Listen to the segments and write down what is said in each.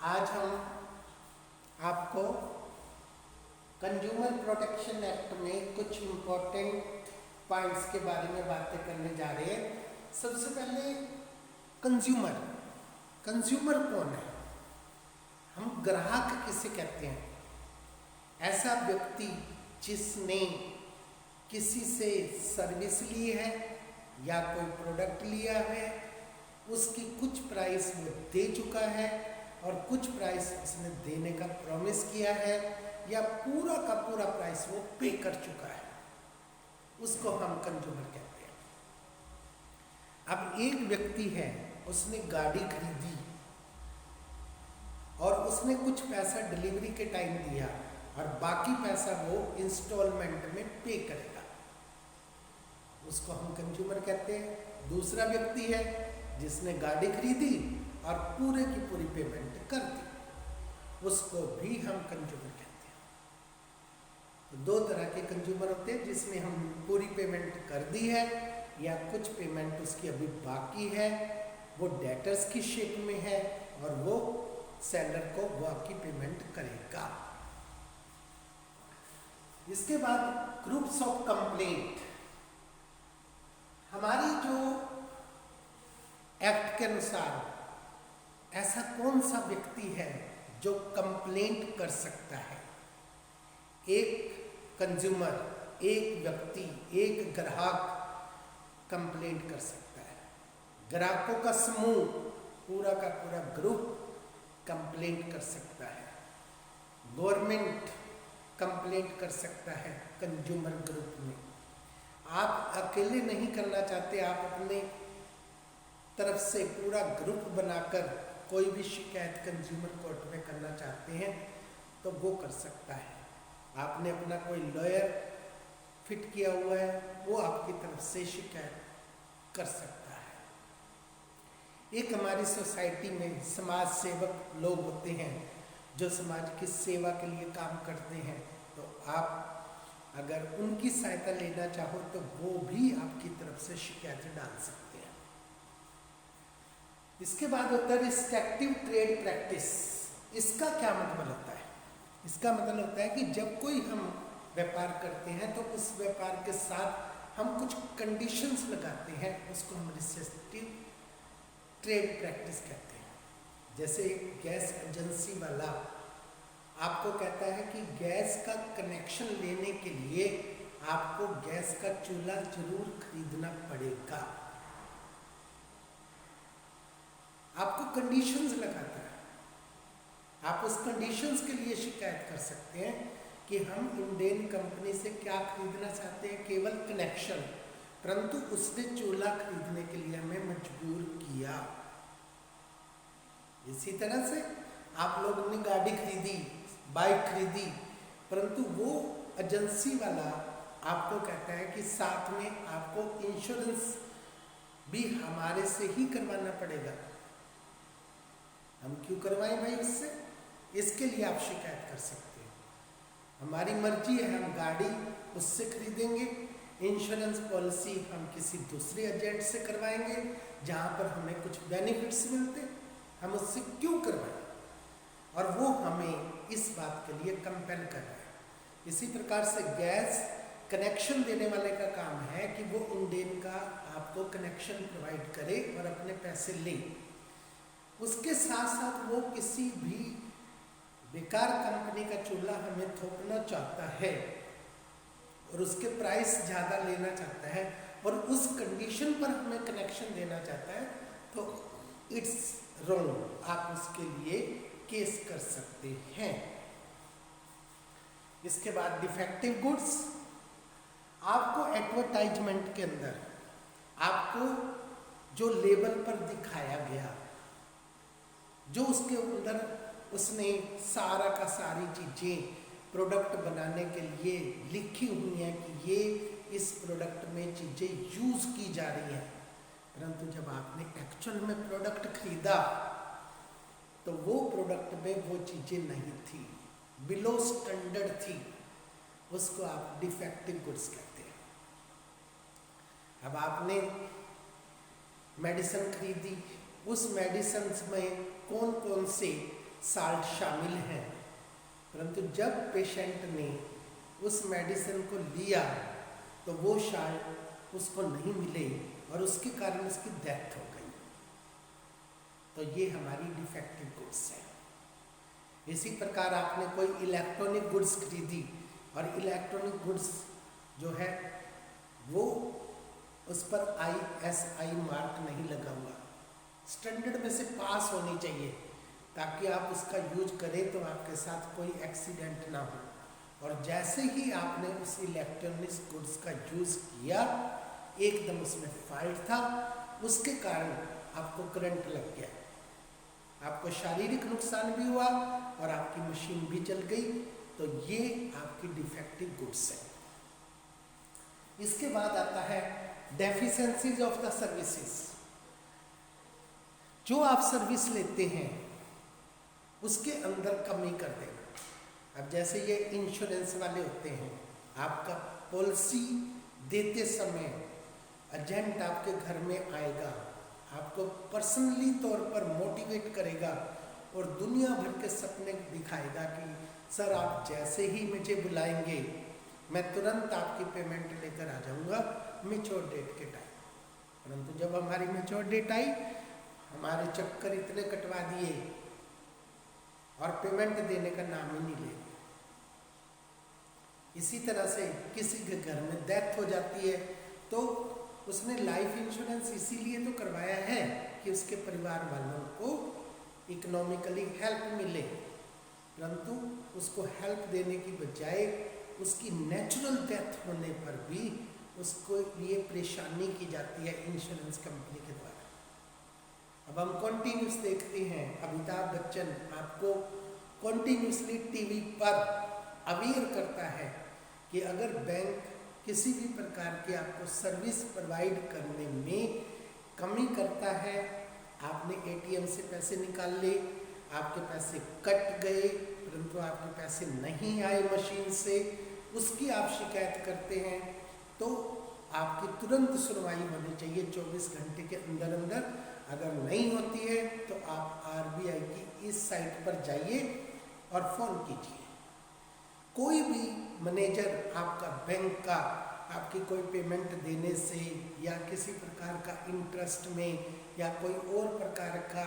आज हम आपको कंज्यूमर प्रोटेक्शन एक्ट में कुछ इम्पोर्टेंट पॉइंट्स के बारे में बातें करने जा रहे हैं। सबसे पहले कंज्यूमर कंज्यूमर कौन है? हम ग्राहक किसे कहते हैं? ऐसा व्यक्ति जिसने किसी से सर्विस ली है या कोई प्रोडक्ट लिया है, उसकी कुछ प्राइस वो दे चुका है और कुछ प्राइस उसने देने का प्रॉमिस किया है या पूरा का पूरा प्राइस वो पे कर चुका है, उसको हम कंज्यूमर कहते हैं। अब एक व्यक्ति है, उसने गाड़ी खरीदी और उसने कुछ पैसा डिलीवरी के टाइम दिया और बाकी पैसा वो इंस्टॉलमेंट में पे करेगा, उसको हम कंज्यूमर कहते हैं। दूसरा व्यक्ति है जिसने गाड़ी खरीदी और पूरे की पूरी पेमेंट कर दी, उसको भी हम कंज्यूमर कहते हैं। तो दो तरह के कंज्यूमर होते हैं, जिसने हम पूरी पेमेंट कर दी है या कुछ पेमेंट उसकी अभी बाकी है, वो डेटर्स की शेप में है और वो सेलर को वो आपकी पेमेंट करेगा। इसके बाद ग्रुप्स ऑफ कंप्लेंट। हमारी जो एक्ट के अनुसार ऐसा कौन सा व्यक्ति है जो कंप्लेंट कर सकता है? एक कंज्यूमर, एक व्यक्ति, एक ग्राहक कंप्लेंट कर सकता है। ग्राहकों का समूह, पूरा का पूरा ग्रुप कंप्लेंट कर सकता है। गवर्नमेंट कंप्लेंट कर सकता है कंज्यूमर ग्रुप में। आप अकेले नहीं करना चाहते, आप अपने तरफ से पूरा ग्रुप बनाकर कोई भी शिकायत कंज्यूमर कोर्ट में करना चाहते हैं तो वो कर सकता है। आपने अपना कोई लॉयर फिट किया हुआ है, वो आपकी तरफ से शिकायत कर सकता है। एक हमारी सोसाइटी में समाज सेवक लोग होते हैं जो समाज की सेवा के लिए काम करते हैं, तो आप अगर उनकी सहायता लेना चाहो तो वो भी आपकी तरफ से शिकायत डाल सकते हैं। इसके बाद होता है रिस्ट्रिक्टिव ट्रेड प्रैक्टिस। इसका क्या मतलब होता है? इसका मतलब होता है कि जब कोई हम व्यापार करते हैं तो उस व्यापार के साथ हम कुछ कंडीशंस लगाते हैं, उसको हम रिस्ट्रिक्टिव ट्रेड प्रैक्टिस कहते हैं। जैसे एक गैस एजेंसी वाला आपको कहता है कि गैस का कनेक्शन लेने के लिए आपको गैस का चूल्हा जरूर खरीदना पड़ेगा, आपको कंडीशंस लगाता है। आप उस कंडीशंस के लिए शिकायत कर सकते हैं कि हम इंडियन कंपनी से क्या खरीदना चाहते हैं, केवल कनेक्शन, परंतु उसने चूल्हा खरीदने के लिए हमें मजबूर किया। इसी तरह से आप लोगों ने गाड़ी खरीदी, बाइक खरीदी, परंतु वो एजेंसी वाला आपको कहता है कि साथ में आपको इंश्योरेंस भी हमारे से ही करवाना पड़ेगा। हम क्यों करवाएं भाई उससे? इसके लिए आप शिकायत कर सकते हैं। हमारी मर्जी है, हम गाड़ी उससे खरीदेंगे, इंश्योरेंस पॉलिसी हम किसी दूसरे एजेंट से करवाएंगे जहां पर हमें कुछ बेनिफिट्स मिलते, हम उससे क्यों करवाएं? और वो हमें इस बात के लिए कंपेल कर रहा है। इसी प्रकार से गैस कनेक्शन देने वाले का काम है कि वो इंडियन का आपको कनेक्शन प्रोवाइड करे और अपने पैसे ले। उसके साथ साथ वो किसी भी बेकार कंपनी का चूल्हा हमें थोपना चाहता है और उसके प्राइस ज़्यादा लेना चाहता है और उस कंडीशन पर हमें कनेक्शन देना चाहता है, तो इट्स रॉन्ग। आप उसके लिए केस कर सकते हैं। इसके बाद डिफेक्टिव गुड्स। आपको एडवर्टाइजमेंट के अंदर आपको जो लेबल पर दिखाया गया, जो उसके अंदर उसने सारा का सारी चीज़ें प्रोडक्ट बनाने के लिए लिखी हुई हैं कि ये इस प्रोडक्ट में चीज़ें यूज़ की जा रही हैं, परंतु जब आपने एक्चुअल में प्रोडक्ट खरीदा तो वो प्रोडक्ट में वो चीज़ें नहीं थी, बिलो स्टैंडर्ड थी, उसको आप डिफेक्टिव गुड्स कहते हैं। अब आपने मेडिसिन खरीदी, उस मेडिसिन में कौन कौन से साल्ट शामिल हैं, परंतु जब पेशेंट ने उस मेडिसिन को लिया तो वो साल्ट उसको नहीं मिले और उसके कारण उसकी डेथ हो गई। तो ये हमारी डिफेक्टिव गुड्स है। इसी प्रकार आपने कोई इलेक्ट्रॉनिक गुड्स खरीदी और इलेक्ट्रॉनिक गुड्स जो है वो उस पर ISI मार्क नहीं लगा हुआ, स्टैंडर्ड में से पास होनी चाहिए ताकि आप उसका यूज करें तो आपके साथ कोई एक्सीडेंट ना हो। और जैसे ही आपने उस इलेक्ट्रॉनिक गुड्स का यूज किया एकदम उसमें फॉल्ट था, उसके कारण आपको करंट लग गया, आपको शारीरिक नुकसान भी हुआ और आपकी मशीन भी जल गई। तो ये आपकी डिफेक्टिव गुड्स है। इसके बाद आता है डेफिशिएंसीज ऑफ द सर्विसेज। जो आप सर्विस लेते हैं उसके अंदर कमी कर देना। अब जैसे ये इंश्योरेंस वाले होते हैं, आपका पॉलिसी देते समय एजेंट आपके घर में आएगा, आपको पर्सनली तौर पर मोटिवेट करेगा और दुनिया भर के सपने दिखाएगा कि सर आप जैसे ही मुझे बुलाएंगे मैं तुरंत आपकी पेमेंट लेकर आ जाऊंगा मैच्योर डेट के टाइम। परंतु जब हमारी मैच्योर डेट आई, हमारे चक्कर इतने कटवा दिए और पेमेंट देने का नाम ही नहीं ले रहे। इसी तरह से किसी के घर में डेथ हो जाती है तो उसने लाइफ इंश्योरेंस इसीलिए तो करवाया है कि उसके परिवार वालों को इकोनॉमिकली हेल्प मिले, परंतु उसको हेल्प देने की बजाय उसकी नेचुरल डेथ होने पर भी उसको लिए परेशानी की जाती है इंश्योरेंस कंपनी के द्वारा। अब हम कॉन्टिन्यूस देखते हैं, अमिताभ बच्चन आपको कॉन्टिन्यूसली टीवी पर अवेयर करता है कि अगर बैंक किसी भी प्रकार की आपको सर्विस प्रोवाइड करने में कमी करता है, आपने ATM से पैसे निकाल ले, आपके पैसे कट गए परंतु आपके पैसे नहीं आए मशीन से, उसकी आप शिकायत करते हैं तो आपकी तुरंत सुनवाई होनी चाहिए 24 घंटे के अंदर अंदर। अगर नहीं होती है तो आप RBI की इस साइट पर जाइए और फ़ोन कीजिए। कोई भी मैनेजर आपका बैंक का आपकी कोई पेमेंट देने से या किसी प्रकार का इंटरेस्ट में या कोई और प्रकार का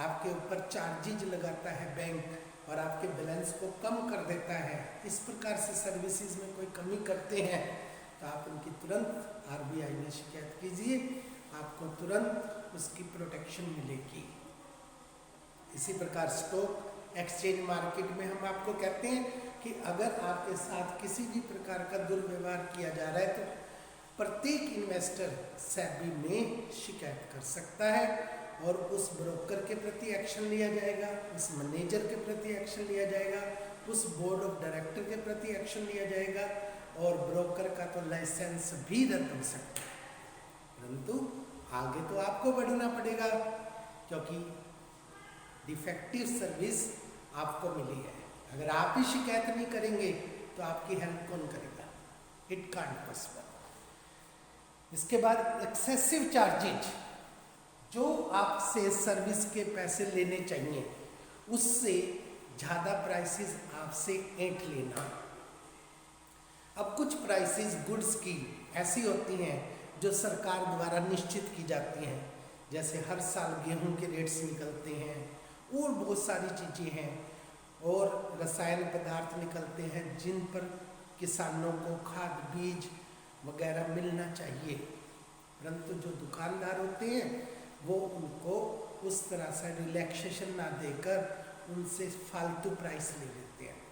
आपके ऊपर चार्जेज लगाता है बैंक और आपके बैलेंस को कम कर देता है, इस प्रकार से सर्विसेज में कोई कमी करते हैं तो आप उनकी तुरंत RBI में शिकायत कीजिए, आपको तुरंत उसकी प्रोटेक्शन मिलेगी। इसी प्रकार स्टॉक एक्सचेंज मार्केट में हम आपको कहते हैं कि अगर आपके साथ किसी भी प्रकार का दुर्व्यवहार किया जा रहा है तो प्रत्येक इन्वेस्टर SEBI में शिकायत कर सकता है और उस ब्रोकर के प्रति एक्शन लिया जाएगा, उस मैनेजर के प्रति एक्शन लिया जाएगा, उस बोर्ड ऑफ डायरेक्टर के प्रति एक्शन लिया जाएगा और ब्रोकर का तो लाइसेंस भी रद्द हो सकता है। परंतु आगे तो आपको बढ़ना पड़ेगा क्योंकि डिफेक्टिव सर्विस आपको मिली है। अगर आप ही शिकायत नहीं करेंगे तो आपकी हेल्प कौन करेगा? It can't possible. इसके बाद एक्सेसिव चार्जेज, जो आपसे सर्विस के पैसे लेने चाहिए उससे ज़्यादा प्राइसेस आपसे ऐंठ लेना। अब कुछ प्राइसेस गुड्स की ऐसी होती हैं जो सरकार द्वारा निश्चित की जाती हैं, जैसे हर साल गेहूं के रेट्स निकलते हैं और बहुत सारी चीज़ें हैं और रसायन पदार्थ निकलते हैं जिन पर किसानों को खाद बीज वगैरह मिलना चाहिए, परंतु जो दुकानदार होते हैं वो उनको उस तरह से रिलैक्सेशन ना देकर उनसे फालतू प्राइस ले लेते हैं।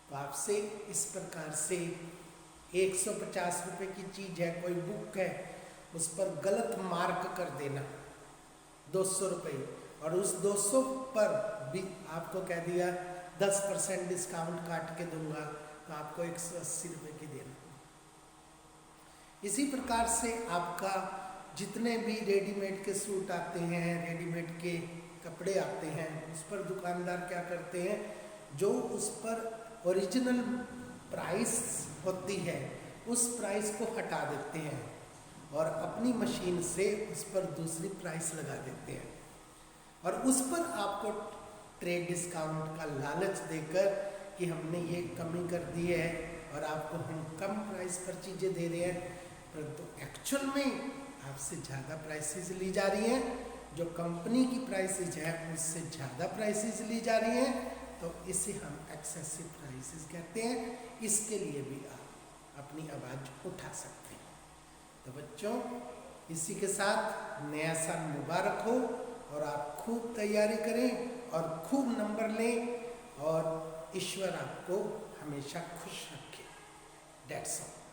तो आपसे इस प्रकार से 150 रुपये की चीज़ है, कोई बुक है, उस पर गलत मार्क कर देना 200 रुपये और उस 200 पर भी आपको कह दिया 10% डिस्काउंट काट के दूंगा तो आपको 180 रुपये की देना। इसी प्रकार से आपका जितने भी रेडीमेड के सूट आते हैं, रेडीमेड के कपड़े आते हैं, उस पर दुकानदार क्या करते हैं, जो उस पर ओरिजिनल प्राइस होती है उस प्राइस को हटा देते हैं और अपनी मशीन से उस पर दूसरी प्राइस लगा देते हैं और उस पर आपको ट्रेड डिस्काउंट का लालच देकर कि हमने ये कमी कर दी है और आपको हम कम प्राइस पर चीज़ें दे रहे हैं, परंतु एक्चुअल में आपसे ज़्यादा प्राइसेस ली जा रही हैं। जो कंपनी की प्राइसेस है उससे ज़्यादा प्राइसेस ली जा रही हैं, तो इसे हम एक्सेसिव प्राइसेस कहते हैं। इसके लिए भी आप अपनी आवाज़ उठा सकते हैं। तो बच्चों, इसी के साथ नया साल मुबारक हो और आप खूब तैयारी करें और खूब नंबर लें और ईश्वर आपको हमेशा खुश रखे। That's all.